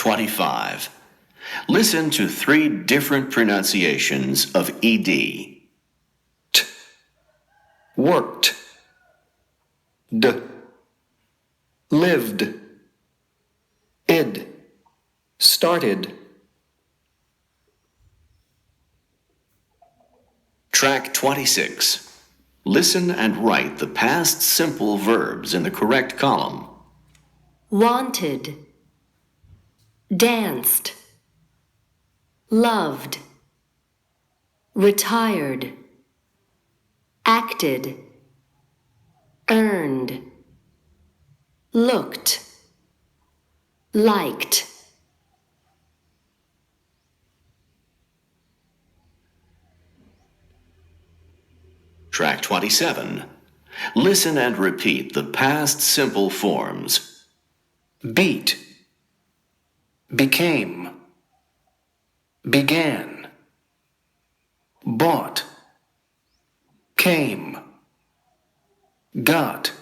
25. Listen to 3 different pronunciations of ed. T. Worked. D. Lived. Id. Started. Track 26. Listen and write the past simple verbs in the correct column. Wanted, danced, loved, retired, acted, earned, looked, liked. Track 27. Listen and repeat the past simple forms. Beat. Became. Began. Bought. Came. Got.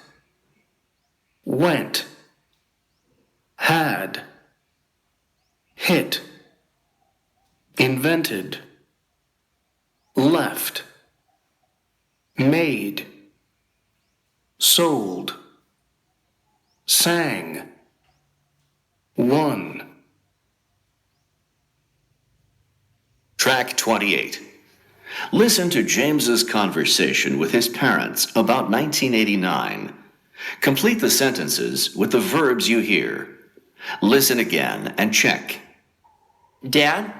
Went. Had. Hit. Invented. Left. Made. Sold. Sang. Won. Track 28. Listen to James's conversation with his parents about 1989. Complete the sentences with the verbs you hear. Listen again and check. Dad,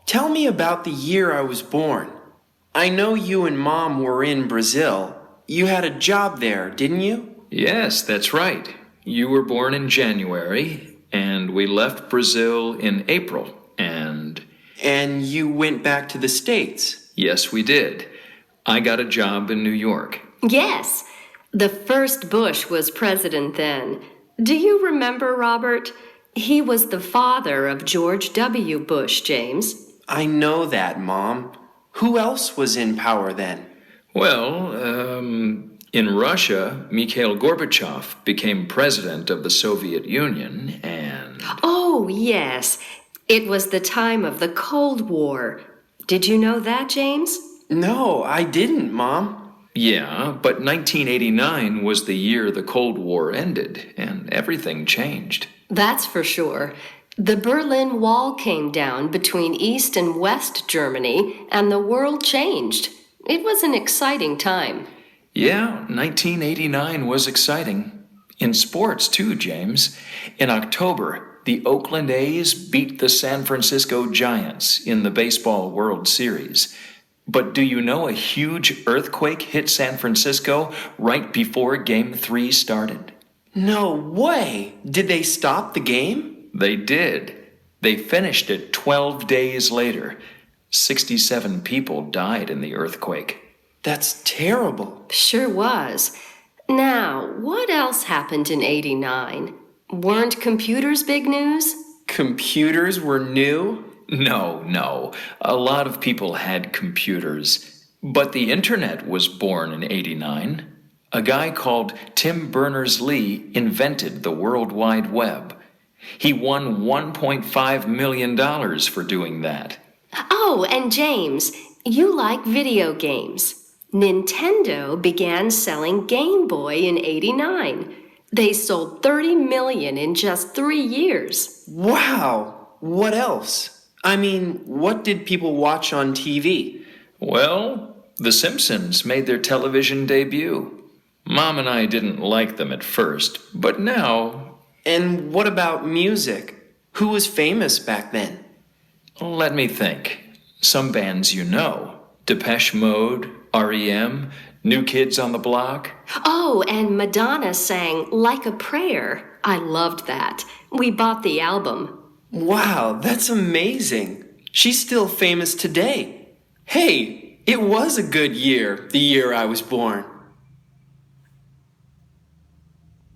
tell me about the year I was born. I know you and Mom were in Brazil. You had a job there, didn't you? Yes, that's right. You were born in January, and we left Brazil in April, and... And you went back to the States? Yes, we did. I got a job in New York. Yes, the first Bush was president then. Do you remember, Robert? He was the father of George W. Bush, James. I know that, Mom. Who else was in power then? Well, in Russia, Mikhail Gorbachev became president of the Soviet Union, and... Oh, yes. It was the time of the Cold War. Did you know that, James? No, I didn't, Mom. Yeah, but 1989 was the year the Cold War ended, and everything changed. That's for sure. The Berlin Wall came down between East and West Germany, and the world changed. It was an exciting time. Yeah, 1989 was exciting. In sports, too, James. In October, the Oakland A's beat the San Francisco Giants in the Baseball World Series. But do you know a huge earthquake hit San Francisco right before Game 3 started? No way! Did they stop the game? They did. They finished it 12 days later. 67 people died in the earthquake. That's terrible. Sure was. Now, what else happened in '89? Weren't computers big news? Computers were new? No. A lot of people had computers. But the internet was born in '89. A guy called Tim Berners-Lee invented the World Wide Web. He won $1.5 million for doing that. Oh, and James, you like video games. Nintendo began selling Game Boy in '89. They sold 30 million in just 3 years. Wow! What else? I mean, what did people watch on TV? Well, The Simpsons made their television debut. Mom and I didn't like them at first, but now... And what about music? Who was famous back then? Let me think. Some bands you know. Depeche Mode, R.E.M., New Kids on the Block. Oh, and Madonna sang Like a Prayer. I loved that. We bought the album. Wow, that's amazing. She's still famous today. Hey, it was a good year, the year I was born.